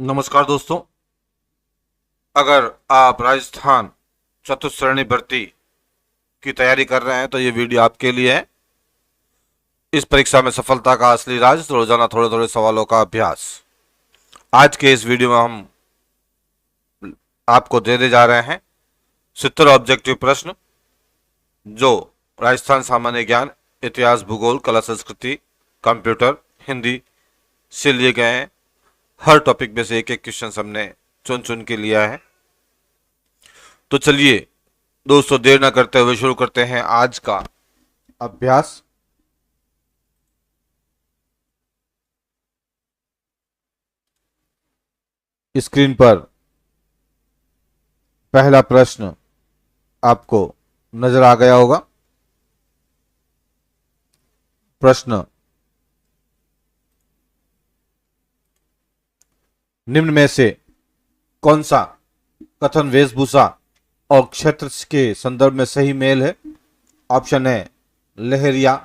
नमस्कार दोस्तों। अगर आप राजस्थान चतुश्रेणी भर्ती की तैयारी कर रहे हैं तो ये वीडियो आपके लिए है। इस परीक्षा में सफलता का असली राज, रोजाना थोड़े थोड़े सवालों का अभ्यास। आज के इस वीडियो में हम आपको देने जा रहे हैं 70 ऑब्जेक्टिव प्रश्न जो राजस्थान सामान्य ज्ञान, इतिहास, भूगोल, कला, संस्कृति, कंप्यूटर, हिंदी से लिए गए हैं। हर टॉपिक में से एक एक क्वेश्चन हमने चुन चुन के लिया है। तो चलिए दोस्तों, देर ना करते हुए शुरू करते हैं आज का अभ्यास। स्क्रीन पर पहला प्रश्न आपको नजर आ गया होगा। प्रश्न, निम्न में से कौन सा कथन वेशभूषा और क्षेत्र के संदर्भ में सही मेल है? ऑप्शन है लहरिया,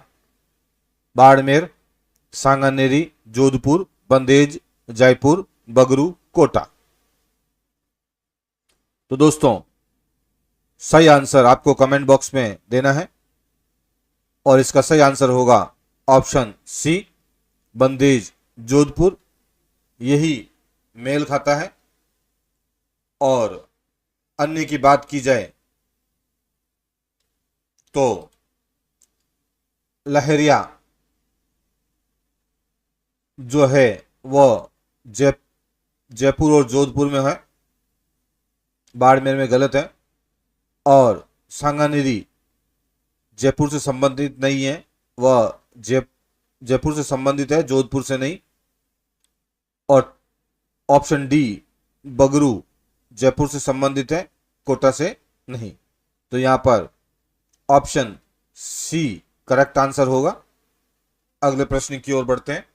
बाड़मेर, सांगानेरी, जोधपुर, बंदेज, जयपुर, बगरू, कोटा। तो दोस्तों, सही आंसर आपको कमेंट बॉक्स में देना है और इसका सही आंसर होगा ऑप्शन सी, बंदेज, जोधपुर। यही मेल खाता है। और अन्य की बात की जाए तो लहरिया जो है वह जयपुर और जोधपुर में है, बाड़मेर में गलत है। और सांगानेरी जयपुर से संबंधित नहीं है, वह जयपुर से संबंधित है, जोधपुर से नहीं। और ऑप्शन डी बगरू जयपुर से संबंधित है, कोटा से नहीं। तो यहां पर ऑप्शन सी करेक्ट आंसर होगा। अगले प्रश्न की ओर बढ़ते हैं।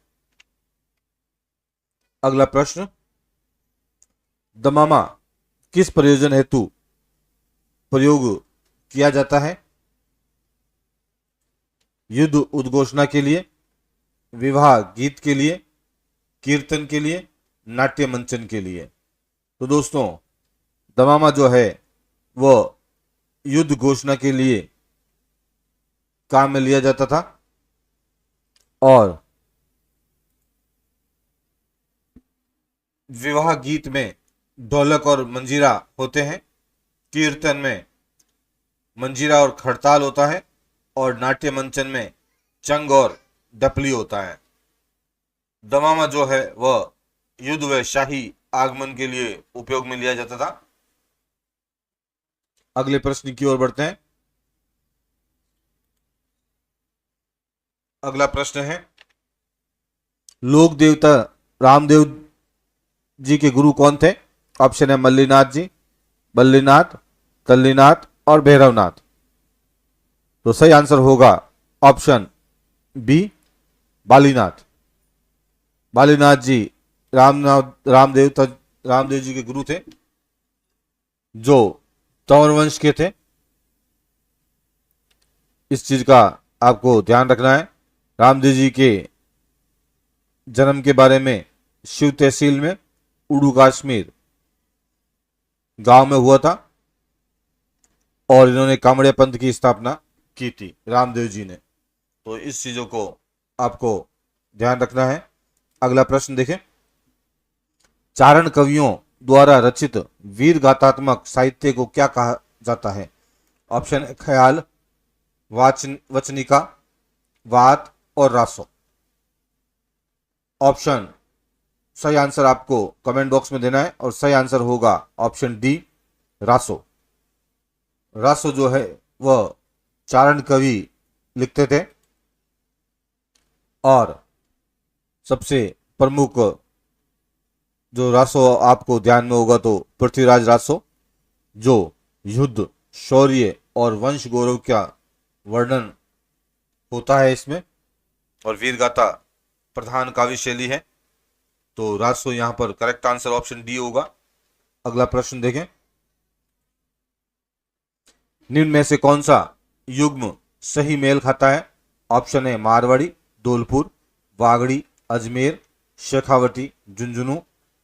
अगला प्रश्न, दमामा किस प्रयोजन हेतु प्रयोग किया जाता है? युद्ध उद्घोषणा के लिए, विवाह गीत के लिए, कीर्तन के लिए, नाट्य मंचन के लिए। तो दोस्तों, दमामा जो है वह युद्ध घोषणा के लिए काम में लिया जाता था। और विवाह गीत में ढोलक और मंजीरा होते हैं, कीर्तन में मंजीरा और खड़ताल होता है, और नाट्य मंचन में चंग और डपली होता है। दमामा जो है वह युद्ध व शाही आगमन के लिए उपयोग में लिया जाता था। अगले प्रश्न की ओर बढ़ते हैं। अगला प्रश्न है, लोक देवता रामदेव जी के गुरु कौन थे? ऑप्शन है मल्लीनाथ जी, बल्लीनाथ, तल्लीनाथ और भैरवनाथ। तो सही आंसर होगा ऑप्शन बी, बालीनाथ। बालीनाथ जी रामदेव जी के गुरु थे, जो तंवर वंश के थे। इस चीज का आपको ध्यान रखना है। रामदेव जी के जन्म के बारे में शिव तहसील में उड़ू कश्मीर गांव में हुआ था, और इन्होंने कामड़िया पंथ की स्थापना की थी रामदेव जी ने। तो इस चीजों को आपको ध्यान रखना है। अगला प्रश्न देखें, चारण कवियों द्वारा रचित वीर गाथात्मक साहित्य को क्या कहा जाता है? ऑप्शन है ख्याल, वचनिका, वात और रासो। ऑप्शन सही आंसर आपको कमेंट बॉक्स में देना है और सही आंसर होगा ऑप्शन डी, रासो। रासो जो है वह चारण कवि लिखते थे, और सबसे प्रमुख जो रासो आपको ध्यान में होगा तो पृथ्वीराज रासो, जो युद्ध, शौर्य और वंश गौरव का वर्णन होता है इसमें, और वीर गाथा प्रधान काव्य शैली है। तो रासो यहां पर करेक्ट आंसर ऑप्शन डी होगा। अगला प्रश्न देखें, निम्न में से कौन सा युग्म सही मेल खाता है? ऑप्शन है मारवाड़ी, धौलपुर, वागड़ी, अजमेर, शेखावटी, झुंझुनू,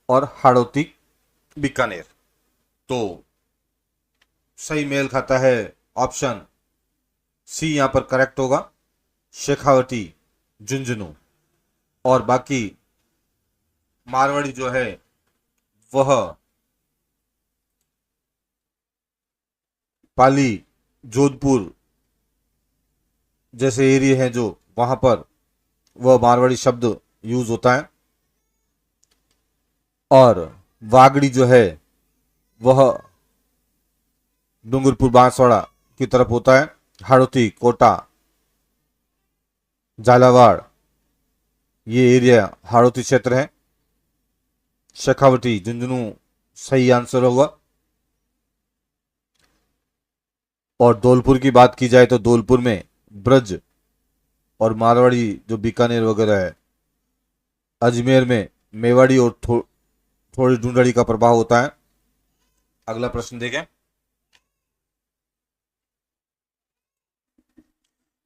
और हाड़ौती बीकानेर। तो सही मेल खाता है ऑप्शन सी, यहां पर करेक्ट होगा, शेखावटी झुंझुनू। और बाकी मारवाड़ी जो है वह पाली, जोधपुर जैसे एरिया हैं जो वहां पर वह मारवाड़ी शब्द यूज होता है। और वागड़ी जो है वह डूंगरपुर बांसवाड़ा की तरफ होता है। हाड़ौती, कोटा, झालावाड़ ये एरिया हाड़ौती क्षेत्र है। शेखावटी झुंझुनू सही आंसर होगा। और धौलपुर की बात की जाए तो धौलपुर में ब्रज और मारवाड़ी जो बीकानेर वगैरह है। अजमेर में मेवाड़ी और थोड़ी ढूंढड़ी का प्रभाव होता है। अगला प्रश्न देखें।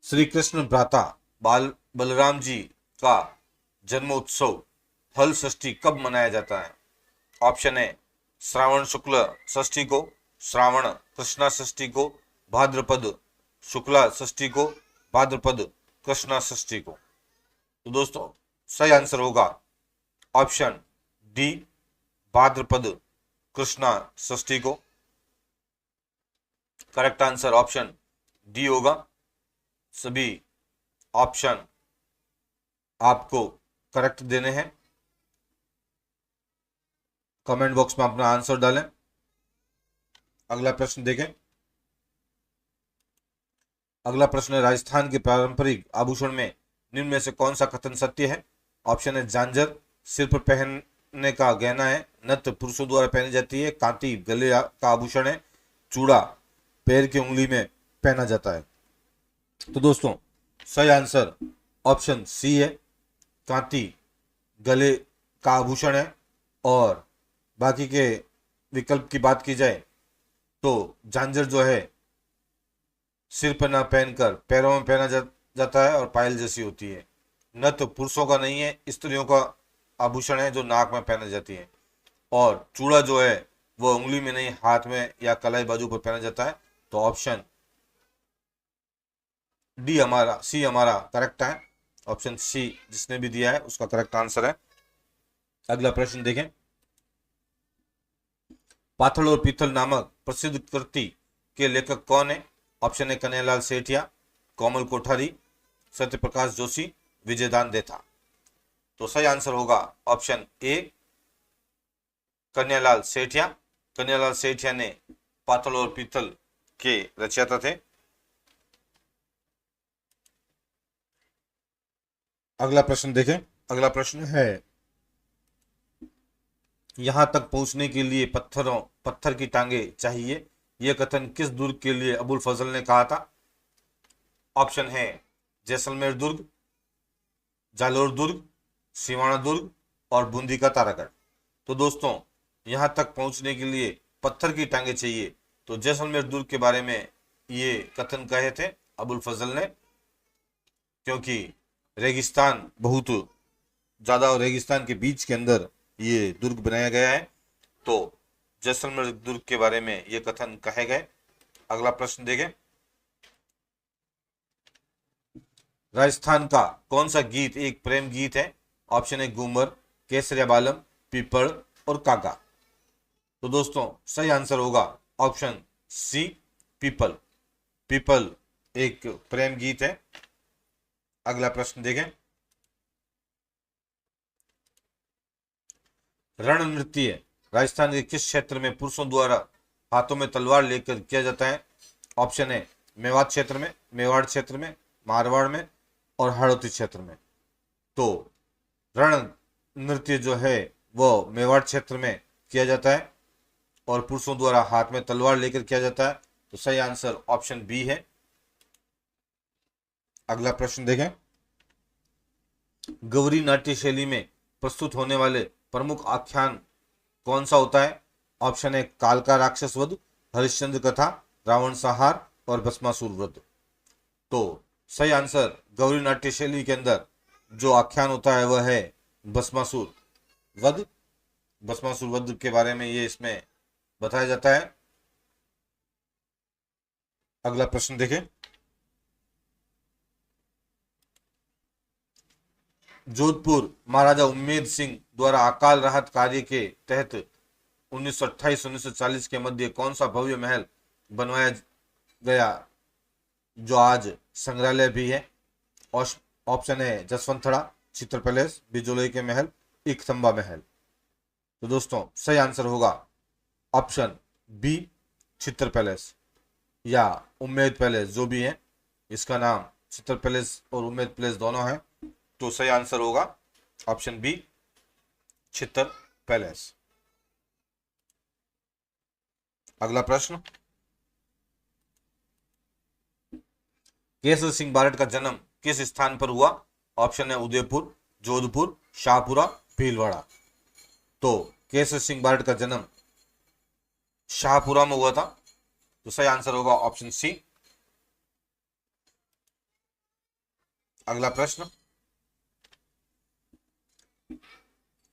श्री कृष्ण भ्राता बलराम जी का जन्मोत्सव हल षष्ठी कब मनाया जाता है? ऑप्शन है श्रावण शुक्ल षष्ठी को, श्रावण कृष्णा षष्ठी को, भाद्रपद शुक्ला षष्ठी को, भाद्रपद कृष्णा षष्ठी को। तो दोस्तों सही आंसर होगा ऑप्शन डी, भाद्रपद कृष्णा षष्ठी को। करेक्ट आंसर ऑप्शन डी होगा। सभी ऑप्शन आपको करेक्ट देने हैं। कमेंट बॉक्स में अपना आंसर डालें। अगला प्रश्न देखें। अगला प्रश्न है राजस्थान के पारंपरिक आभूषण में निम्न में से कौन सा कथन सत्य है? ऑप्शन है झांझर सिर पर पहनने का गहना है, नथ पुरुषों द्वारा पहनी जाती है, कांटी गले का आभूषण है, चूड़ा पैर की उंगली में पहना जाता है। तो दोस्तों सही आंसर ऑप्शन सी है, कांटी गले का आभूषण है। और बाकी के विकल्प की बात की जाए तो झांझर जो है सिर पर ना पहनकर पैरों में पहना जाता है और पायल जैसी होती है। नथ पुरुषों का नहीं है, स्त्रियों का आभूषण है जो नाक में पहना जाती है। और चूड़ा जो है वो उंगली में नहीं, हाथ में या कलाई बाजू पर पहना जाता है। तो ऑप्शन डी हमारा, सी हमारा करेक्ट है। ऑप्शन सी जिसने भी दिया है उसका करेक्ट आंसर है। अगला प्रश्न देखें। पाथल और पीथल नामक प्रसिद्ध कृति के लेखक कौन है? ऑप्शन है कन्हैयालाल सेठिया, कोमल कोठारी, सत्यप्रकाश जोशी, विजयदान देथा। तो सही आंसर होगा ऑप्शन ए, कन्हैयालाल सेठिया। कन्हैयालाल सेठिया ने पाथल और पीथल के रचयिता थे। अगला प्रश्न देखें। अगला प्रश्न है यहां तक पहुंचने के लिए पत्थर की टांगे चाहिए, यह कथन किस दुर्ग के लिए अबुल फजल ने कहा था? ऑप्शन है जैसलमेर दुर्ग, जालोर दुर्ग, सिवाना दुर्ग और बूंदी का तारागढ़। तो दोस्तों यहां तक पहुंचने के लिए पत्थर की टांगे चाहिए, तो जैसलमेर दुर्ग के बारे में ये कथन कहे थे अबुल फजल ने, क्योंकि रेगिस्तान बहुत ज्यादा और रेगिस्तान के बीच के अंदर ये दुर्ग बनाया गया है। तो जैसलमेर दुर्ग के बारे में ये कथन कहे गए। अगला प्रश्न देखें। राजस्थान का कौन सा गीत एक प्रेम गीत है? ऑप्शन है घूमर, केसरिया बालम, पीपल और कागा। तो दोस्तों सही आंसर होगा ऑप्शन सी, पीपल। पीपल एक प्रेम गीत है। अगला प्रश्न देखें। रण नृत्य राजस्थान के किस क्षेत्र में पुरुषों द्वारा हाथों में तलवार लेकर किया जाता है? ऑप्शन है मेवात क्षेत्र में, मेवाड़ क्षेत्र में, मारवाड़ में और हाड़ौती क्षेत्र में। तो रण नृत्य जो है वो मेवाड़ क्षेत्र में किया जाता है और पुरुषों द्वारा हाथ में तलवार लेकर किया जाता है। तो सही आंसर ऑप्शन बी है। अगला प्रश्न देखें। गौरी नाट्य शैली में प्रस्तुत होने वाले प्रमुख आख्यान कौन सा होता है? ऑप्शन है काल का राक्षस वध, हरिश्चंद्र कथा, रावण संहार और भस्मासुर वध। तो सही आंसर गौरी नाट्य शैली के अंदर जो आख्यान होता है वह है भस्मासुर वध। भस्मासुर वध के बारे में ये इसमें बताया जाता है। अगला प्रश्न देखें। जोधपुर महाराजा उम्मेद सिंह द्वारा अकाल राहत कार्य के तहत 1928-1940 के मध्य कौन सा भव्य महल बनवाया गया जो आज संग्रहालय भी है? ऑप्शन है जसवंतथड़ा, चित्र पैलेस, बिजोलई के महल, एकथंबा महल। तो दोस्तों सही आंसर होगा ऑप्शन बी, चित्र पैलेस या उम्मेद पैलेस, जो भी है इसका नाम चित्र पैलेस और उम्मेद पैलेस दोनों है। तो सही आंसर होगा ऑप्शन बी, चित्र पैलेस। अगला प्रश्न, केसर सिंह बारट का जन्म किस स्थान पर हुआ? ऑप्शन है उदयपुर, जोधपुर, शाहपुरा, भीलवाड़ा। तो केसर सिंह बारट का जन्म शाहपुरा में हुआ था। तो सही आंसर होगा ऑप्शन सी। अगला प्रश्न,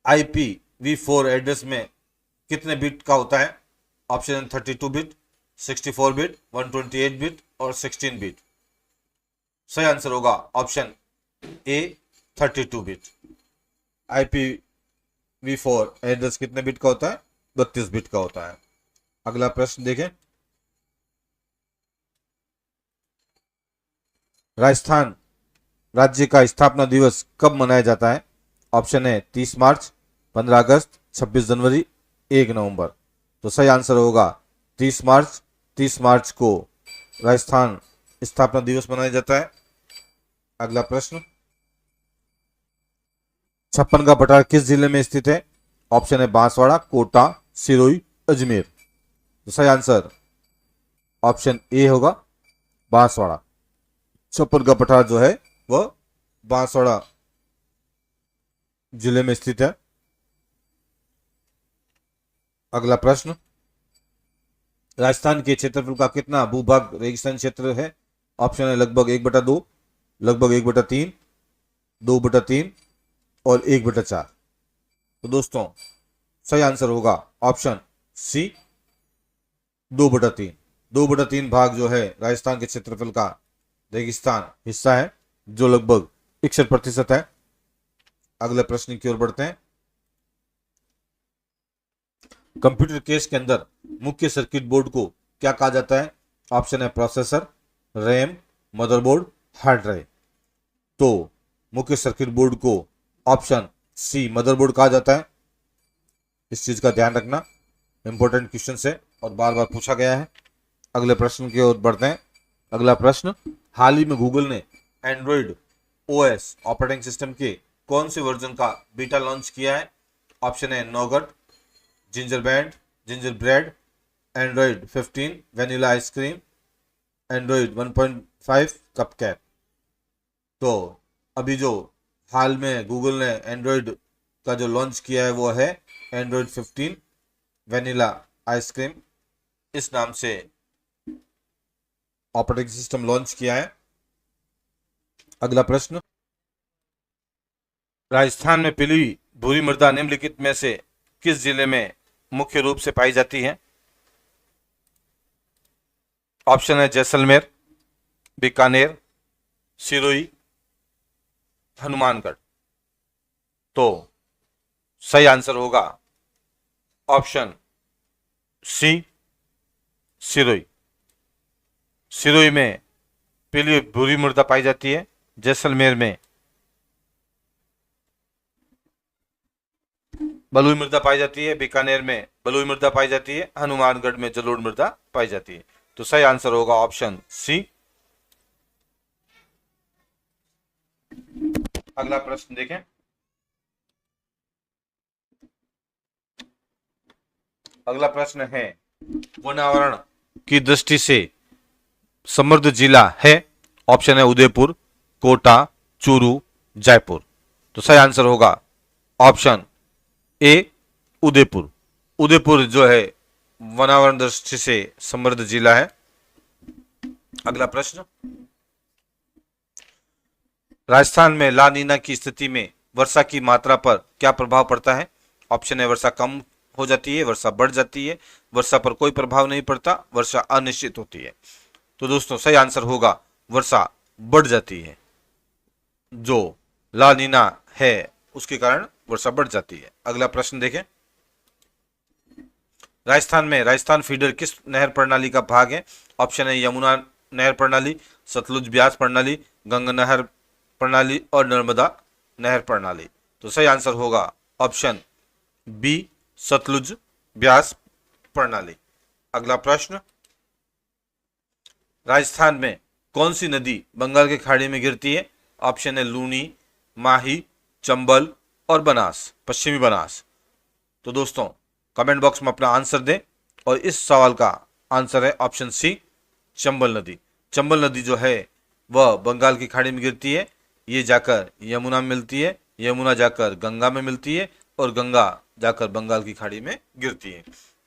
IPv4 एड्रेस में कितने बिट का होता है? ऑप्शन है 32 बिट, 64 बिट, 128 बिट और 16 बिट। सही आंसर होगा ऑप्शन ए, 32 बिट। IPv4 एड्रेस कितने बिट का होता है? 32 बिट का होता है। अगला प्रश्न देखें। राजस्थान राज्य का स्थापना दिवस कब मनाया जाता है? ऑप्शन है 30 मार्च, 15 अगस्त, 26 जनवरी, 1 नवंबर। तो सही आंसर होगा 30 मार्च। 30 मार्च को राजस्थान स्थापना दिवस मनाया जाता है। अगला प्रश्न, छप्पन का पठार किस जिले में स्थित है? ऑप्शन है बांसवाड़ा, कोटा, सिरोही, अजमेर। तो सही आंसर ऑप्शन ए होगा बांसवाड़ा। छप्पन का पठार जो है वह बांसवाड़ा जिले में स्थित है। अगला प्रश्न, राजस्थान के क्षेत्रफल का कितना भूभाग रेगिस्तान क्षेत्र है? ऑप्शन है लगभग 1/2, लगभग 1/3, 2/3 और 1/4। तो दोस्तों सही आंसर होगा ऑप्शन सी, 2/3। 2/3 भाग जो है राजस्थान के क्षेत्रफल का रेगिस्तान हिस्सा है, जो लगभग 61% है। अगले प्रश्न की ओर बढ़ते हैं। कंप्यूटर केस के अंदर मुख्य सर्किट बोर्ड को क्या कहा जाता है? ऑप्शन है processor, RAM, motherboard, hard drive. तो मुख्य सर्किट बोर्ड को ऑप्शन सी, मदरबोर्ड कहा जाता है। इस चीज का ध्यान रखना, इंपॉर्टेंट क्वेश्चन है और बार बार पूछा गया है। अगले प्रश्न की ओर बढ़ते हैं। अगला प्रश्न, हाल ही में गूगल ने एंड्रॉइड OS ऑपरेटिंग सिस्टम के कौन से वर्जन का बीटा लॉन्च किया है? ऑप्शन है nougat, ginger bread, Android 15, vanilla ice cream, Android 1.5, कपकैट। तो अभी जो हाल में गूगल ने एंड्रॉइड का जो लॉन्च किया है वो है एंड्रॉइड 15 वेनिला आइसक्रीम, इस नाम से ऑपरेटिंग सिस्टम लॉन्च किया है। अगला प्रश्न, राजस्थान में पीली भूरी मृदा निम्नलिखित में से किस जिले में मुख्य रूप से पाई जाती है? ऑप्शन है जैसलमेर, बीकानेर, सिरोही, हनुमानगढ़। तो सही आंसर होगा ऑप्शन सी, सिरोही। सिरोही में पीली भूरी मृदा पाई जाती है, जैसलमेर में बलुई मृदा पाई जाती है, बीकानेर में बलुई मृदा पाई जाती है, हनुमानगढ़ में जलोढ़ मृदा पाई जाती है। तो सही आंसर होगा ऑप्शन सी। अगला प्रश्न देखें। अगला प्रश्न है, वनावरण की दृष्टि से समृद्ध जिला है? ऑप्शन है उदयपुर, कोटा, चूरू, जयपुर। तो सही आंसर होगा ऑप्शन ए, उदयपुर। उदयपुर जो है वनावरण दृष्टि से समृद्ध जिला है। अगला प्रश्न, राजस्थान में ला नीना की स्थिति में वर्षा की मात्रा पर क्या प्रभाव पड़ता है? ऑप्शन है वर्षा कम हो जाती है, वर्षा बढ़ जाती है, वर्षा पर कोई प्रभाव नहीं पड़ता, वर्षा अनिश्चित होती है। तो दोस्तों सही आंसर होगा वर्षा बढ़ जाती है। जो ला नीना है उसके कारण वर्षा बढ़ जाती है। अगला प्रश्न देखें। राजस्थान में राजस्थान फीडर किस नहर प्रणाली का भाग है? ऑप्शन है यमुना नहर प्रणाली, सतलुज ब्यास प्रणाली, गंगा नहर प्रणाली और नर्मदा नहर प्रणाली। तो सही आंसर होगा ऑप्शन बी, सतलुज ब्यास प्रणाली। अगला प्रश्न। राजस्थान में कौन सी नदी बंगाल की खाड़ी में गिरती है? ऑप्शन है लूनी, माही, चंबल और बनास, पश्चिमी बनास। तो दोस्तों कमेंट बॉक्स में अपना आंसर दें और इस सवाल का आंसर है ऑप्शन सी, चंबल नदी। चंबल नदी जो है वह बंगाल की खाड़ी में गिरती है, ये जाकर यमुना में मिलती है, यमुना जाकर गंगा में मिलती है और गंगा जाकर बंगाल की खाड़ी में गिरती है।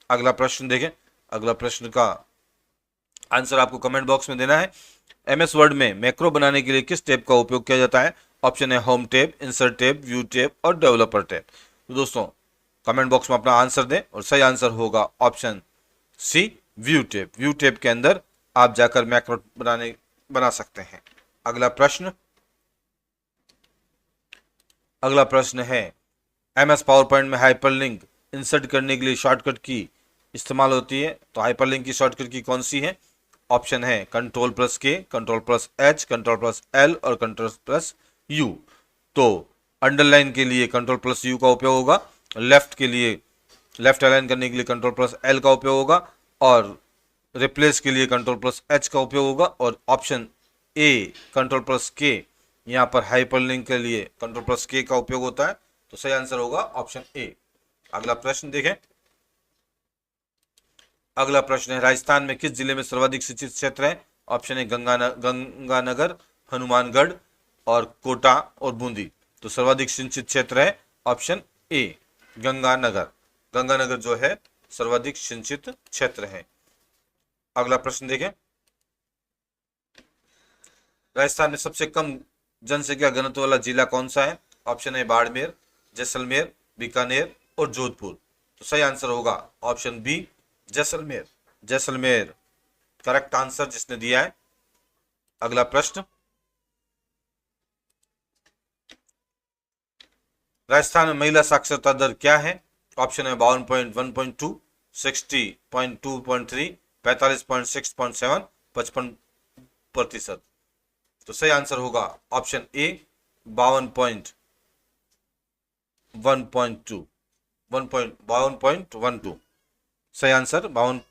अगला प्रश्न देखें। अगला प्रश्न का आंसर आपको कमेंट बॉक्स में देना है। एमएस वर्ड में मैक्रो बनाने के लिए किस टैब का उपयोग किया जाता है? ऑप्शन है home tab, insert tab, view tab और डेवलपर टैब। तो दोस्तों कमेंट बॉक्स में अपना आंसर दें और सही आंसर होगा option C, view tab. View tab के अंदर आप जाकर मैक्रो बना सकते हैं। अगला प्रश्न। अगला प्रश्न है एमएस पावर पॉइंट में हाइपरलिंक इंसर्ट करने के लिए शॉर्टकट की इस्तेमाल होती है। तो हाइपरलिंक की शॉर्टकट की कौन सी है? ऑप्शन है कंट्रोल प्लस के, control plus H, control plus L और कंट्रोल प्लस यू। तो अंडरलाइन के लिए कंट्रोल प्लस यू का उपयोग होगा, लेफ्ट के लिए लेफ्ट अलाइन करने के लिए कंट्रोल प्लस एल का उपयोग होगा और रिप्लेस के लिए कंट्रोल प्लस एच का उपयोग होगा और ऑप्शन ए कंट्रोल प्लस के, यहाँ पर हाइपरलिंक के लिए कंट्रोल प्लस के का उपयोग होता है। तो सही आंसर होगा ऑप्शन ए। अगला प्रश्न देखें। अगला प्रश्न है राजस्थान में किस जिले में सर्वाधिक सिंचित क्षेत्र है? ऑप्शन है गंगानगर, हनुमानगढ़ और कोटा और बूंदी। तो सर्वाधिक सिंचित क्षेत्र है ऑप्शन ए, गंगानगर। गंगानगर जो है सर्वाधिक सिंचित क्षेत्र है। अगला प्रश्न देखें। राजस्थान में सबसे कम जनसंख्या घनत्व वाला जिला कौन सा है? ऑप्शन है बाड़मेर, जैसलमेर, बीकानेर और जोधपुर। तो सही आंसर होगा option B, Jaisalmer. Jaisalmer correct answer जिसने दिया है। अगला प्रश्न। राजस्थान में महिला साक्षरता दर क्या है? ऑप्शन है 52.1.2, 60.2.3, 45.6.7, 55%। तो सही आंसर होगा ऑप्शन ए, 52.12। सही आंसर 52,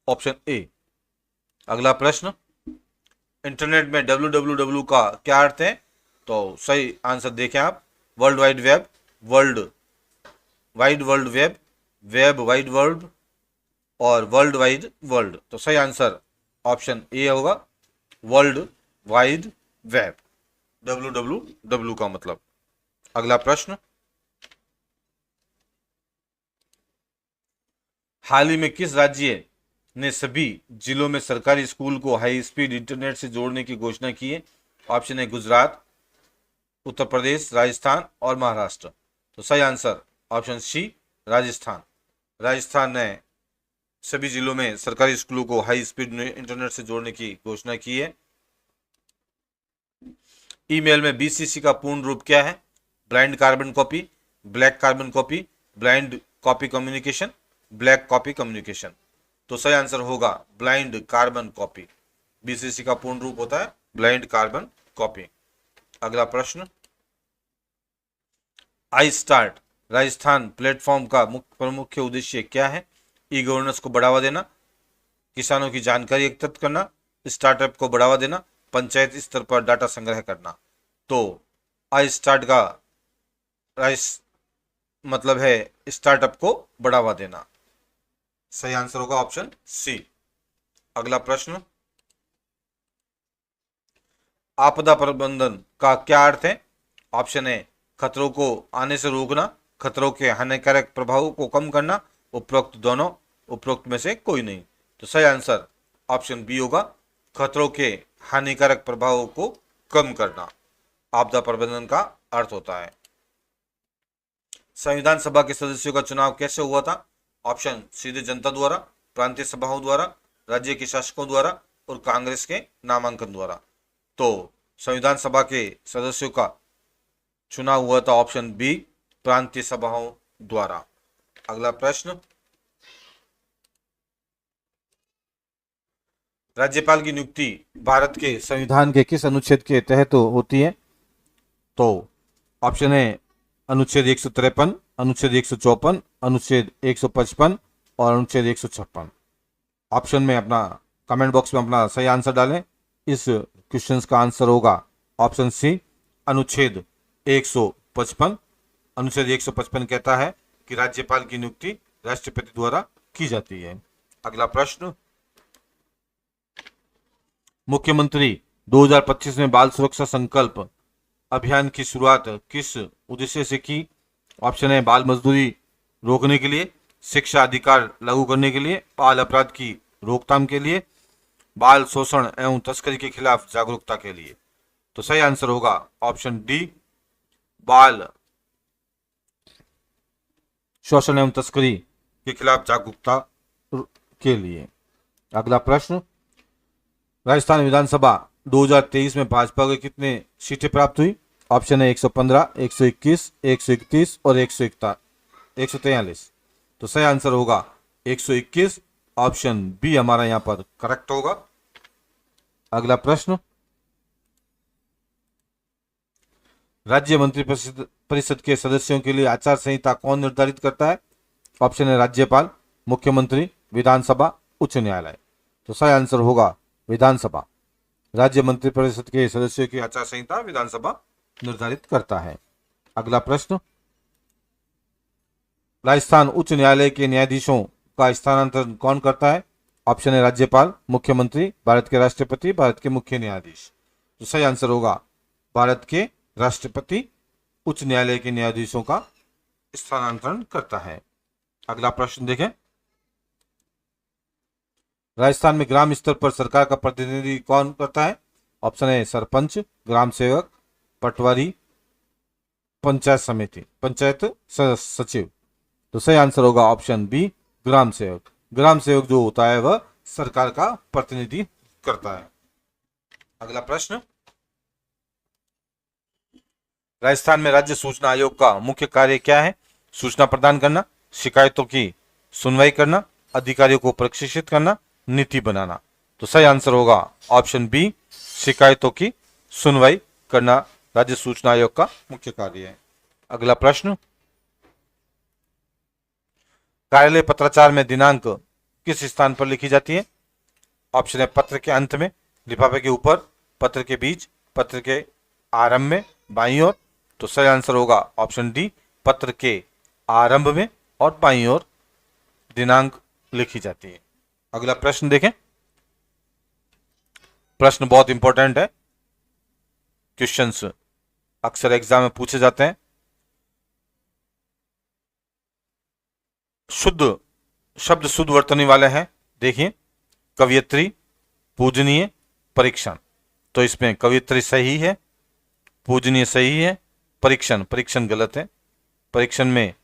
ऑप्शन ए। अगला प्रश्न। इंटरनेट में www का क्या अर्थ है? तो सही आंसर देखें आप, world wide web, world world web, web wide world और वर्ल्ड वाइड वर्ल्ड। तो सही आंसर ऑप्शन ए होगा, वर्ल्ड वाइड वेब, www का मतलब। अगला प्रश्न। हाल ही में किस राज्य ने सभी जिलों में सरकारी स्कूल को हाई स्पीड इंटरनेट से जोड़ने की घोषणा की है? ऑप्शन है गुजरात, उत्तर प्रदेश, राजस्थान और महाराष्ट्र। तो सही answer option C, Rajasthan. Rajasthan ने सभी जिलों में सरकारी स्कूलों को हाई स्पीड इंटरनेट से जोड़ने की घोषणा की है। ईमेल में बीसीसी का पूर्ण रूप क्या है? Blind carbon copy, black carbon copy, blind copy communication, black copy communication. तो सही आंसर होगा ब्लाइंड कार्बन कॉपी। बीसीसी का पूर्ण रूप होता है ब्लाइंड कार्बन कॉपी। अगला प्रश्न। आई स्टार्ट राजस्थान प्लेटफॉर्म का प्रमुख उद्देश्य क्या है? ई गवर्नेंस को बढ़ावा देना, किसानों की जानकारी एकत्रित करना, स्टार्टअप को बढ़ावा देना, पंचायत स्तर पर डाटा संग्रह करना। तो आई स्टार्ट का मतलब है स्टार्टअप को बढ़ावा देना। सही आंसर होगा ऑप्शन सी। अगला प्रश्न। आपदा प्रबंधन का क्या अर्थ है? ऑप्शन है खतरों को आने से रोकना, खतरों के हानिकारक प्रभावों को कम करना, उपरोक्त दोनों, उपरोक्त में से कोई नहीं। तो सही आंसर ऑप्शन बी होगा, खतरों के हानिकारक प्रभावों को कम करना आपदा प्रबंधन का अर्थ होता है। संविधान सभा के सदस्यों का चुनाव कैसे हुआ था? ऑप्शन सीधे जनता द्वारा, प्रांतीय सभाओं द्वारा, राज्य के शासकों द्वारा और कांग्रेस के नामांकन द्वारा। तो संविधान सभा के सदस्यों का चुनाव हुआ था ऑप्शन बी, प्रांतीय सभाओं द्वारा। अगला प्रश्न, राज्यपाल की नियुक्ति भारत के संविधान के किस अनुच्छेद के तहत होती है? तो ऑप्शन है अनुच्छेद 153, अनुच्छेद 154, अनुच्छेद 155 और अनुच्छेद 156। ऑप्शन में अपना कमेंट बॉक्स में अपना सही आंसर डालें। इस क्वेश्चन का आंसर होगा ऑप्शन सी, अनुच्छेद 155। अनुच्छेद 155 कहता है कि राज्यपाल की नियुक्ति राष्ट्रपति द्वारा की जाती है। अगला प्रश्न, मुख्यमंत्री 2025 में बाल सुरक्षा संकल्प अभियान की शुरुआत किस उद्देश्य से की? ऑप्शन है बाल मजदूरी रोकने के लिए, शिक्षा अधिकार लागू करने के लिए, बाल अपराध की रोकथाम के लिए, बाल शोषण एवं तस्करी के खिलाफ जागरूकता के लिए। तो सही आंसर होगा ऑप्शन डी, बाल शोषण एवं तस्करी के खिलाफ जागरूकता के लिए। अगला प्रश्न, राजस्थान विधानसभा 2023 में भाजपा को कितने सीटें प्राप्त हुई? ऑप्शन है 115, 121, 131 और 143। तो सही आंसर होगा 121, ऑप्शन बी हमारा यहां पर करेक्ट होगा। अगला प्रश्न, राज्य मंत्री परिषद के सदस्यों के लिए आचार संहिता कौन निर्धारित करता है? ऑप्शन है राज्यपाल, मुख्यमंत्री, विधानसभा, उच्च न्यायालय। तो सही आंसर होगा विधानसभा। राज्य मंत्रिपरिषद के सदस्यों की आचार संहिता विधानसभा निर्धारित करता है। अगला प्रश्न, राजस्थान उच्च न्यायालय के न्यायाधीशों का स्थानांतरण कौन करता है? ऑप्शन है राज्यपाल, मुख्यमंत्री, भारत के राष्ट्रपति, भारत के मुख्य न्यायाधीश। तो सही आंसर होगा भारत के राष्ट्रपति उच्च न्यायालय के न्यायाधीशों का स्थानांतरण करता है। अगला प्रश्न देखें, राजस्थान में ग्राम स्तर पर सरकार का प्रतिनिधि कौन करता है? ऑप्शन है सरपंच, ग्राम सेवक, पटवारी, पंचायत समिति, पंचायत सचिव। तो सही आंसर होगा ऑप्शन बी, ग्राम सेवक। ग्राम सेवक जो होता है वह सरकार का प्रतिनिधि करता है। अगला प्रश्न, राजस्थान में राज्य सूचना आयोग का मुख्य कार्य क्या है? सूचना प्रदान करना, शिकायतों की सुनवाई करना, अधिकारियों को प्रशिक्षित करना, नीति बनाना। तो सही आंसर होगा ऑप्शन बी, शिकायतों की सुनवाई करना राज्य सूचना आयोग का मुख्य कार्य है। अगला प्रश्न, कार्यालय पत्राचार में दिनांक किस स्थान पर लिखी जाती है? ऑप्शन है पत्र के अंत में, लिफाफे के ऊपर, पत्र के बीच, पत्र के आरंभ में, बाईं ओर। तो सही आंसर होगा ऑप्शन डी, पत्र के आरंभ में और बाईं ओर दिनांक लिखी जाती है। अगला प्रश्न देखें, प्रश्न बहुत इंपॉर्टेंट है, क्वेश्चंस अक्सर एग्जाम में पूछे जाते हैं। शुद्ध शब्द शुद्ध वर्तनी वाले हैं। देखिए, कवियत्री, पूजनीय, परीक्षण। तो इसमें कवियत्री सही है, पूजनीय सही है, परीक्षण गलत है। परीक्षण में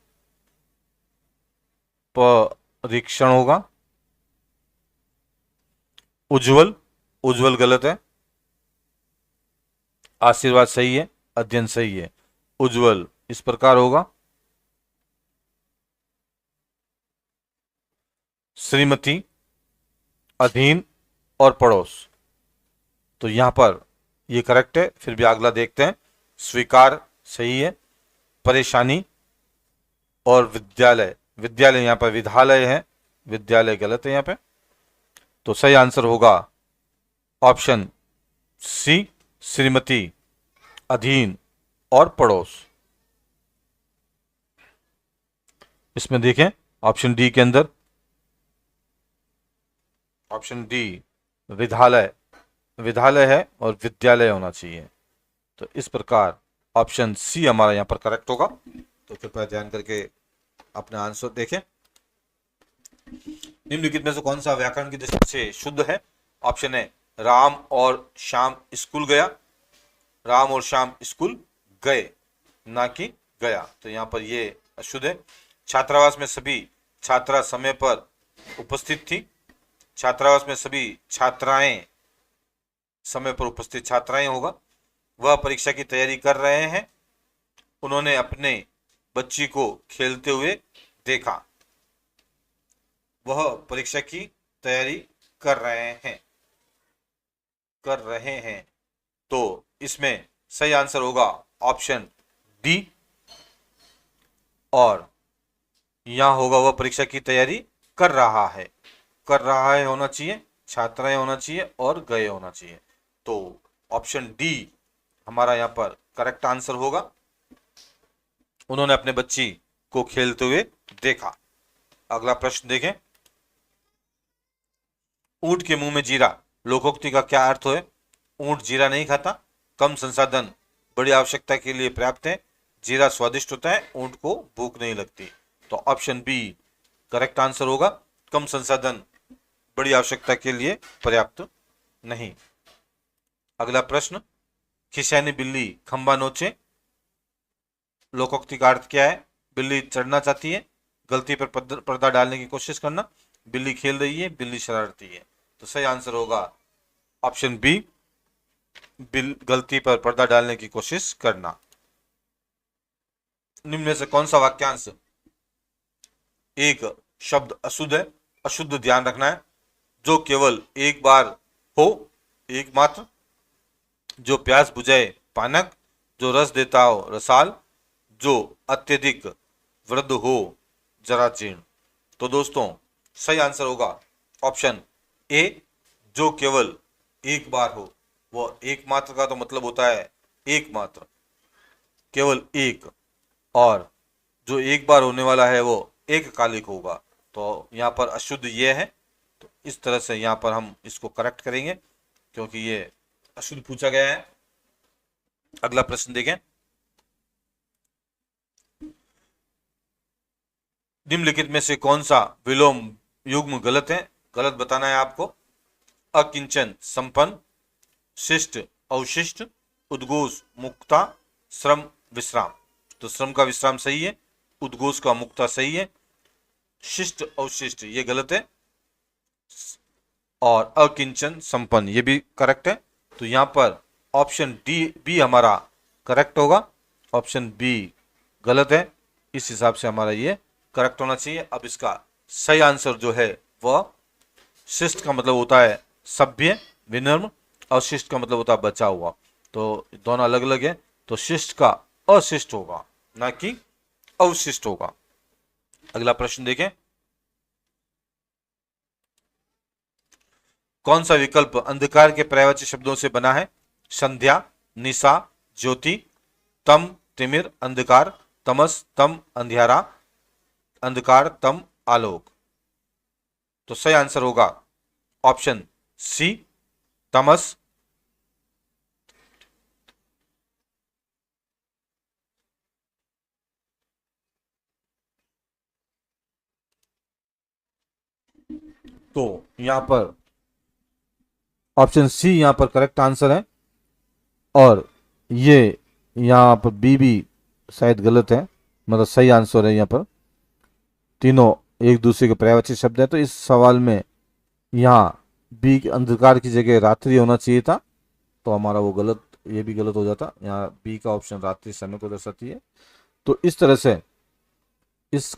परीक्षण होगा। उज्जवल गलत है। आशीर्वाद सही है, अध्ययन सही है। उज्जवल इस प्रकार होगा। श्रीमती, अधीन और पड़ोस। तो यहां पर ये करेक्ट है। फिर भी अगला देखते हैं। स्वीकार सही है। परेशानी और विद्यालय यहां पर विद्यालय है, विद्यालय गलत है यहां पे। तो सही आंसर होगा ऑप्शन सी, श्रीमती, अधीन और पड़ोस। इसमें देखें ऑप्शन डी के अंदर, ऑप्शन डी विद्यालय है और विद्यालय होना चाहिए। तो इस प्रकार ऑप्शन सी हमारा यहां पर करेक्ट होगा। तो कृपया ध्यान करके अपना आंसर देखें। निम्नलिखित में से कौन सा व्याकरण की दृष्टि से शुद्ध है? ऑप्शन है राम और श्याम स्कूल गया। राम और श्याम स्कूल गए, ना कि गया। तो यहां पर ये अशुद्ध है। छात्रावास में सभी छात्रा समय पर उपस्थित थी। छात्रावास में सभी छात्राएं समय पर उपस्थित छात्राएं होगा। वह परीक्षा की तैयारी कर रहे हैं। उन्होंने अपने बच्ची को खेलते हुए देखा। वह परीक्षा की तैयारी कर रहे हैं। तो इसमें सही आंसर होगा ऑप्शन डी। और यहां होगा वह परीक्षा की तैयारी कर रहा है। कर रहा है होना चाहिए, छात्राएं होना चाहिए और गए होना चाहिए। तो ऑप्शन डी हमारा यहाँ पर करेक्ट आंसर होगा। उन्होंने अपने बच्ची को खेलते हुए देखा। अगला प्रश्न देखें। ऊंट के मुंह में जीरा लोकोक्ति का क्या अर्थ है? ऊंट जीरा नहीं खाता। कम संसाधन बड़ी आवश्यकता के लिए पर्याप्त है। जीरा स्वादिष्ट होता है, ऊंट को भूख नहीं लगती। तो ऑप्शन बी करेक्ट आंसर होगा। कम संसाधन बड़ी आवश्यकता के लिए पर्याप्त नहीं। अगला प्रश्न। खिसियानी बिल्ली खंबा नोचे लोकोक्ति का अर्थ क्या है? बिल्ली चढ़ना चाहती है, गलती पर पर्दा डालने की कोशिश करना, बिल्ली खेल रही है, बिल्ली शरारती है। तो सही आंसर होगा ऑप्शन बी, गलती पर पर्दा डालने की कोशिश करना। निम्न में से कौन सा वाक्यांश एक शब्द अशुद्ध है? अशुद्ध ध्यान रखना है। जो केवल एक बार हो, एकमात्र। जो प्यास बुझाए पानक। जो रस देता हो रसाल। जो अत्यधिक वृद्ध हो जरा जीर्ण। तो दोस्तों सही आंसर होगा ऑप्शन ए, जो केवल एक बार हो। वो एकमात्र का तो मतलब होता है एकमात्र, केवल एक। और जो एक बार होने वाला है वो एक कालिक होगा। तो यहाँ पर अशुद्ध ये है। तो इस तरह से यहाँ पर हम इसको करेक्ट करेंगे क्योंकि ये अशुद्ध पूछा गया है। अगला प्रश्न देखें। निम्नलिखित में से कौन सा विलोम युग्म गलत है? गलत बताना है आपको। अकिंचन संपन्न, शिष्ट अवशिष्ट, उद्घोष मुक्ता, श्रम विश्राम। तो श्रम का विश्राम सही है, उद्घोष का मुक्ता सही है, शिष्ट अवशिष्ट ये गलत है और अकिंचन संपन्न ये भी करेक्ट है। तो यहां पर ऑप्शन डी बी हमारा करेक्ट होगा। ऑप्शन बी गलत है, इस हिसाब से हमारा ये करेक्ट होना चाहिए। अब इसका सही आंसर जो है वह शिष्ट का मतलब होता है सभ्य विनम्र और शिष्ट का मतलब होता है बचा हुआ। तो दोनों अलग अलग है। तो शिष्ट का अशिष्ट होगा ना कि अवशिष्ट होगा। अगला प्रश्न देखें। कौन सा विकल्प अंधकार के पर्यायवाची शब्दों से बना है? संध्या, निशा, ज्योति, तम तिमिर अंधकार, तमस तम अंधियारा, अंधकार तम आलोक। तो सही आंसर होगा ऑप्शन सी तमस। तो यहां पर ऑप्शन सी यहां पर करेक्ट आंसर है और ये यहां पर बी भी शायद गलत है, मतलब सही आंसर है। यहां पर तीनों एक दूसरे के पर्यायवाची शब्द है। तो इस सवाल में यहाँ बी अंधकार की जगह रात्रि होना चाहिए था, तो हमारा वो गलत, ये भी गलत हो जाता। यहाँ बी का ऑप्शन रात्रि समय को दर्शाती है। तो इस तरह से इस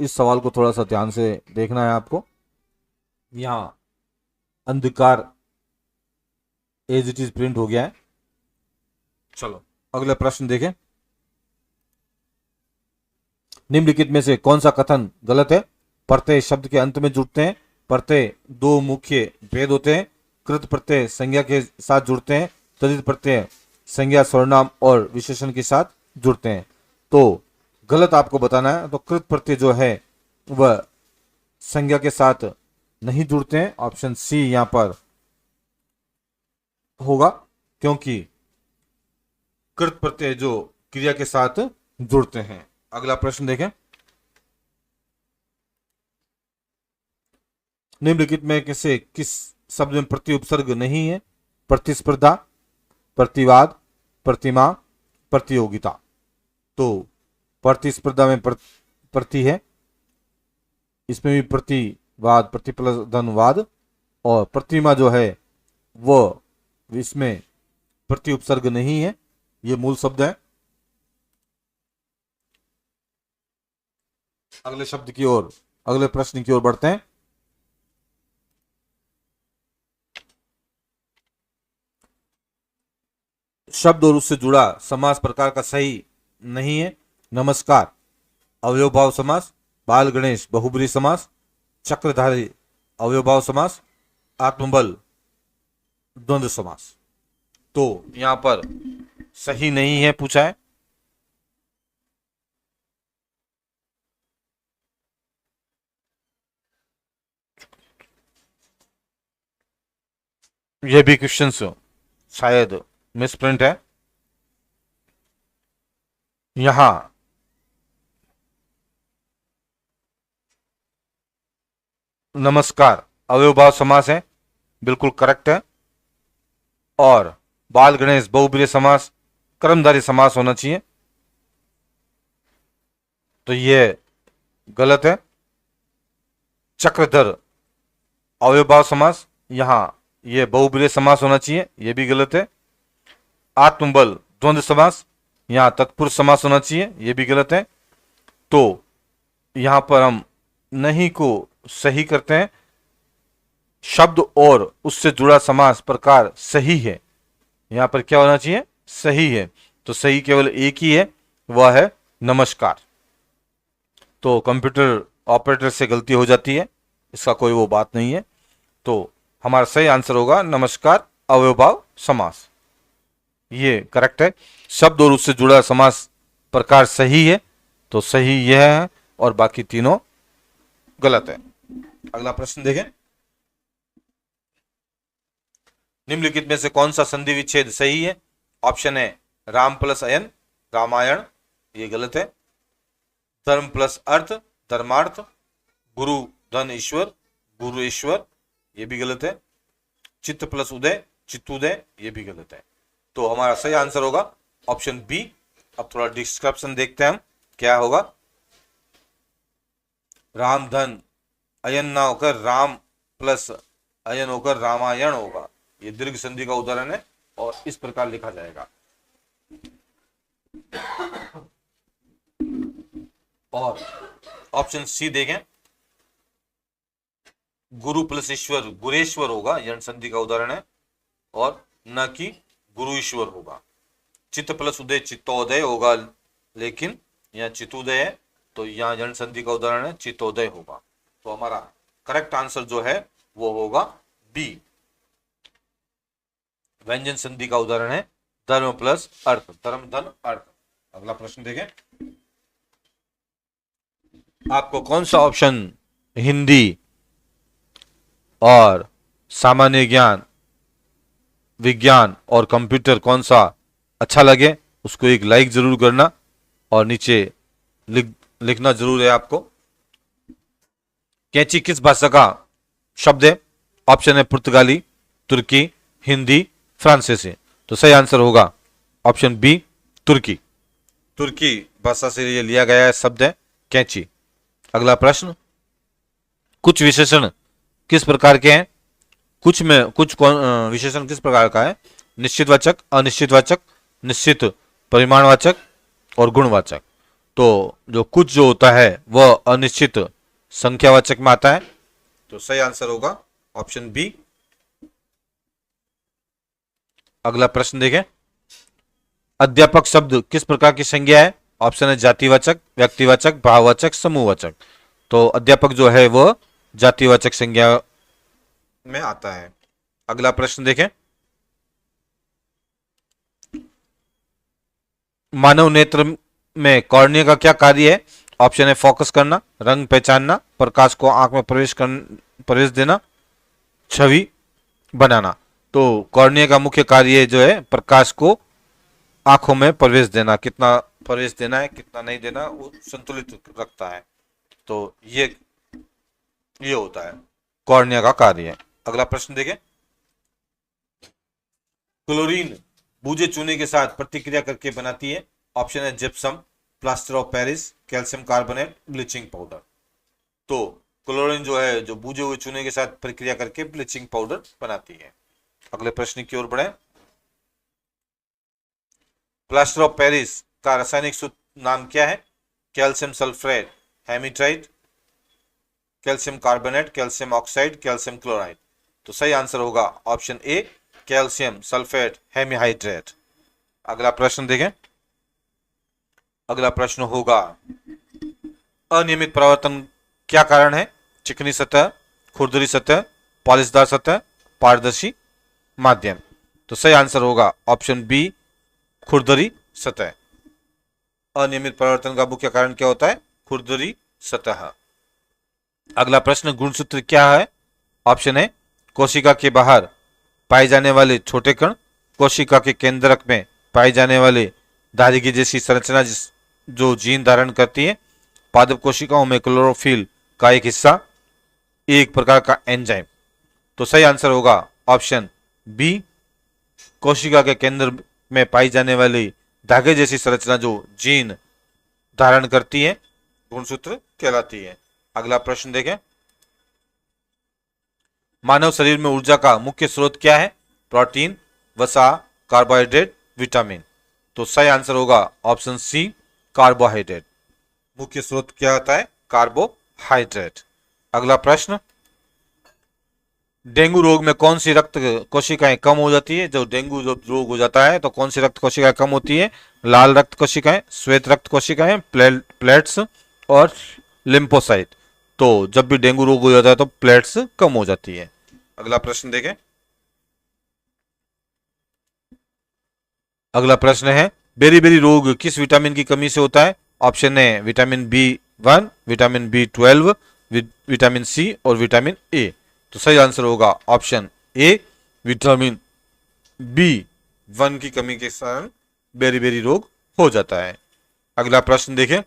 सवाल को थोड़ा सा ध्यान से देखना है आपको। यहाँ अंधकार एज इट इज प्रिंट हो गया है। चलो अगला प्रश्न देखें। निम्नलिखित में से कौन सा कथन गलत है? प्रत्यय शब्द के अंत में जुड़ते हैं। प्रत्यय दो मुख्य भेद होते हैं। कृत प्रत्यय संज्ञा के साथ जुड़ते हैं। तदित प्रत्यय संज्ञा सर्वनाम और विशेषण के साथ जुड़ते हैं। तो गलत आपको बताना है। तो कृत प्रत्यय जो है वह संज्ञा के साथ नहीं जुड़ते हैं। ऑप्शन सी यहां पर होगा क्योंकि कृत प्रत्यय जो क्रिया के साथ जुड़ते हैं। अगला प्रश्न देखें। निम्नलिखित में किसे किस शब्द में प्रति उपसर्ग नहीं है? प्रतिस्पर्धा, प्रतिवाद, प्रतिमा, प्रतियोगिता। तो प्रतिस्पर्धा में प्रति है, इसमें भी प्रतिवाद, प्रति प्लस धनवाद, और प्रतिमा जो है वो इसमें प्रति उपसर्ग नहीं है, ये मूल शब्द है। अगले शब्द की ओर, अगले प्रश्न की ओर बढ़ते हैं। शब्द और उससे जुड़ा समास प्रकार का सही नहीं है। नमस्कार अवयवभाव समास, बाल गणेश बहुब्री समास, चक्रधारी अवयवभाव समास, आत्मबल द्वंद्व समास। तो यहां पर सही नहीं है पूछा है। यह भी क्वेश्चन शायद मिसप्रिंट है। यहां नमस्कार अवयवभाव समास है, बिल्कुल करेक्ट है। और बाल गणेश बहुब्रीहि समास कर्मधारी समास होना चाहिए, तो यह गलत है। चक्रधर अवयवभाव समास, यहां यह बहुब्रीहि समास होना चाहिए, यह भी गलत है। आत्मबल द्वंद्व समास, यहां तत्पुरुष समास होना चाहिए, यह भी गलत है। तो यहां पर हम नहीं को सही करते हैं। शब्द और उससे जुड़ा समास प्रकार सही है, यहां पर क्या होना चाहिए, सही है। तो सही केवल एक ही है, वह है नमस्कार। तो कंप्यूटर ऑपरेटर से गलती हो जाती है, इसका कोई वो बात नहीं है। तो हमारा सही आंसर होगा नमस्कार अवयवभाव समास, ये करेक्ट है। शब्द और उससे जुड़ा समास प्रकार सही है, तो सही यह है और बाकी तीनों गलत है। अगला प्रश्न देखें। निम्नलिखित में से कौन सा संधि विच्छेद सही है? ऑप्शन है राम प्लस अयन रामायण, ये गलत है। धर्म प्लस अर्थ धर्मार्थ, गुरु धन ईश्वर गुरु ईश्वर, ये भी गलत है। चित्त प्लस उदय चित्तोदय, ये भी गलत है। तो हमारा सही आंसर होगा ऑप्शन बी। अब थोड़ा डिस्क्रिप्शन देखते हैं हम क्या होगा। राम धन अयन ना होकर राम प्लस अयन होकर रामायण होगा, ये दीर्घ संधि का उदाहरण है और इस प्रकार लिखा जाएगा। और ऑप्शन सी देखें, गुरु प्लस ईश्वर गुरेश्वर होगा, यण संधि का उदाहरण है, और न कि गुरु ईश्वर होगा। चित्त प्लस उदय चित्तोदय होगा, लेकिन यहाँ चित्तोदय है, तो यहाँ यण संधि का उदाहरण है चित्तोदय होगा। तो हमारा करेक्ट आंसर जो है वो होगा बी। व्यंजन संधि का उदाहरण है धर्म प्लस अर्थ, धर्म धन अर्थ। अगला प्रश्न देखें। आपको कौन सा ऑप्शन हिंदी और सामान्य ज्ञान, विज्ञान और कंप्यूटर कौन सा अच्छा लगे, उसको एक लाइक जरूर करना और नीचे लिखना जरूर है आपको। कैंची किस भाषा का शब्द है? ऑप्शन है पुर्तगाली, तुर्की, हिंदी, फ्रांसीसी। तो सही आंसर होगा ऑप्शन बी तुर्की। तुर्की भाषा से ये लिया गया है शब्द है कैंची। अगला प्रश्न, कुछ विशेषण किस प्रकार के हैं? कुछ विशेषण किस प्रकार का है? निश्चितवाचक, अनिश्चितवाचक, निश्चित परिमाणवाचक और गुणवाचक। तो जो कुछ जो होता है वह अनिश्चित संख्यावाचक में आता है, तो सही आंसर होगा ऑप्शन बी। अगला प्रश्न देखें। अध्यापक शब्द किस प्रकार की संज्ञा है? ऑप्शन है जातिवाचक, व्यक्तिवाचक, भाववाचक, समूहवाचक। तो अध्यापक जो है वह जातिवाचक संज्ञा में आता है। अगला प्रश्न देखें। मानव नेत्र में कॉर्निया का क्या कार्य है? ऑप्शन है फोकस करना, रंग पहचानना, प्रकाश को आंख में प्रवेश देना, छवि बनाना। तो कॉर्निया का मुख्य कार्य जो है प्रकाश को आंखों में प्रवेश देना, कितना प्रवेश देना है कितना नहीं देना वो संतुलित रखता है। तो ये होता है कॉर्निया का कार्य। अगला प्रश्न देखें। क्लोरीन बूझे चूने के साथ प्रतिक्रिया करके बनाती है। ऑप्शन है gypsum, plaster of Paris, calcium carbonate, bleaching powder. तो क्लोरीन जो है जो बूझे हुए चूने के साथ प्रक्रिया करके ब्लीचिंग पाउडर बनाती है। अगले प्रश्न की ओर बढ़े। प्लास्टर ऑफ पेरिस का रासायनिक सूत्र नाम क्या है? कैल्शियम सल्फेट, हेमिट्राइट, calcium carbonate, calcium oxide, calcium chloride. तो सही आंसर होगा option A, calcium sulphate hemihydrate. अगला प्रश्न देखें। अगला प्रश्न होगा अनियमित परावर्तन क्या कारण है? चिकनी सतह, खुरदरी सतह, पॉलिशदार सतह, पारदर्शी माध्यम। तो सही आंसर होगा ऑप्शन बी, खुरदरी सतह। अनियमित परावर्तन का मुख्य कारण क्या होता है? खुरदरी सतह। अगला प्रश्न गुणसूत्र क्या है? ऑप्शन ए, कोशिका के बाहर पाए जाने वाले छोटे कण, कोशिका के केंद्रक में पाए जाने वाले धारी की जैसी संरचना जो जीन धारण करती है, पादप कोशिकाओं में क्लोरोफिल का एक हिस्सा, एक प्रकार का एंजाइम। तो सही आंसर होगा ऑप्शन बी, कोशिका के केंद्र में पाई जाने वाली धागे जैसी संरचना जो जीन धारण करती है गुणसूत्र कहलाती है। अगला प्रश्न देखें। मानव शरीर में ऊर्जा का मुख्य स्रोत क्या है? प्रोटीन, वसा, कार्बोहाइड्रेट, विटामिन। तो सही आंसर होगा ऑप्शन सी, कार्बोहाइड्रेट। मुख्य स्रोत क्या होता है? कार्बोहाइड्रेट। अगला प्रश्न, डेंगू रोग में कौन सी रक्त कोशिकाएं कम हो जाती है? जब डेंगू रोग हो जाता है तो कौन सी रक्त कोशिकाएं कम होती है? लाल रक्त कोशिकाएं, श्वेत रक्त कोशिकाएं, प्लेट्स और लिम्फोसाइट। तो जब भी डेंगू रोग हो जाता है तो प्लेट्स कम हो जाती है। अगला प्रश्न देखें। अगला प्रश्न है बेरी-बेरी रोग किस विटामिन की कमी से होता है? Option A, vitamin B1, vitamin B12, vitamin C और विटामिन ए। तो सही आंसर होगा ऑप्शन ए, विटामिन B1 की कमी के कारण बेरी-बेरी रोग हो जाता है। अगला प्रश्न देखें।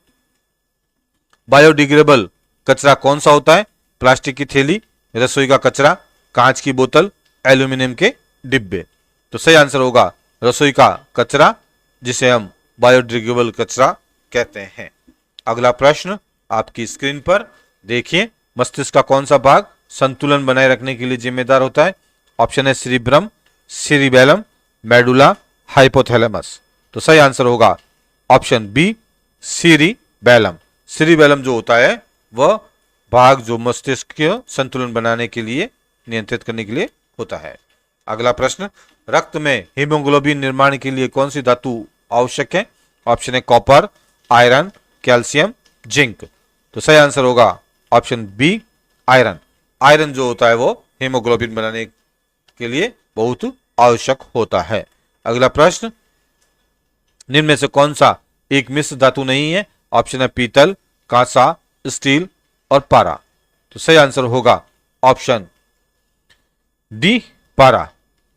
बायोडिग्रेडेबल कचरा कौन सा होता है? प्लास्टिक की थैली, रसोई का कचरा, कांच की बोतल, एल्यूमिनियम के डिब्बे। तो सही आंसर होगा रसोई का कचरा, जिसे हम बायोडिग्रेडेबल कचरा कहते हैं। अगला प्रश्न आपकी स्क्रीन पर देखिए। मस्तिष्क का कौन सा भाग संतुलन बनाए रखने के लिए जिम्मेदार होता है? ऑप्शन है सेरिब्रम, सेरिबेलम, मेडुला, हाइपोथैलेमस। तो सही आंसर होगा ऑप्शन बी, सेरिबेलम। सेरिबेलम जो होता है वह भाग जो मस्तिष्क के संतुलन बनाने के लिए, नियंत्रित करने के लिए होता है। अगला प्रश्न, रक्त में हीमोग्लोबिन निर्माण के लिए कौन सी धातु आवश्यक है? ऑप्शन है कॉपर, आयरन, कैल्शियम, जिंक। तो सही आंसर होगा ऑप्शन बी, आयरन। आयरन जो होता है वो हीमोग्लोबिन बनाने के लिए बहुत आवश्यक होता है। अगला प्रश्न, निम्न में से कौन सा एक मिश्र धातु नहीं है? ऑप्शन है पीतल, कांसा, स्टील और पारा। तो सही आंसर होगा ऑप्शन डी, पारा।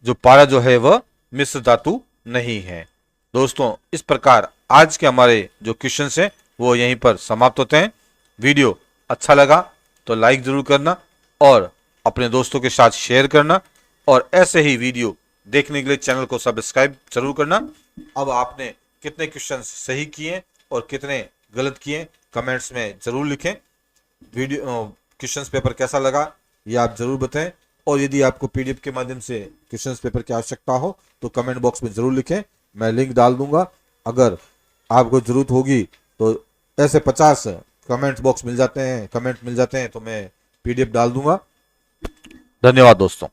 जो पारा जो है वह मिश्र धातु नहीं है। दोस्तों, इस प्रकार आज के हमारे जो क्वेश्चंस हैं वो यहीं पर समाप्त होते हैं। वीडियो अच्छा लगा तो लाइक जरूर करना और अपने दोस्तों के साथ शेयर करना, और ऐसे ही वीडियो देखने के लिए चैनल को सब्सक्राइब जरूर करना। अब आपने कितने क्वेश्चन सही किए और कितने गलत किए कमेंट्स में जरूर लिखें। वीडियो क्वेश्चंस पेपर कैसा लगा ये आप जरूर बताएं, और यदि आपको पीडीएफ के माध्यम से क्वेश्चंस पेपर की आवश्यकता हो तो कमेंट बॉक्स में जरूर लिखें, मैं लिंक डाल दूंगा। अगर आपको जरूरत होगी तो ऐसे 50 कमेंट बॉक्स मिल जाते हैं, कमेंट मिल जाते हैं तो मैं पीडीएफ डाल दूंगा। धन्यवाद दोस्तों।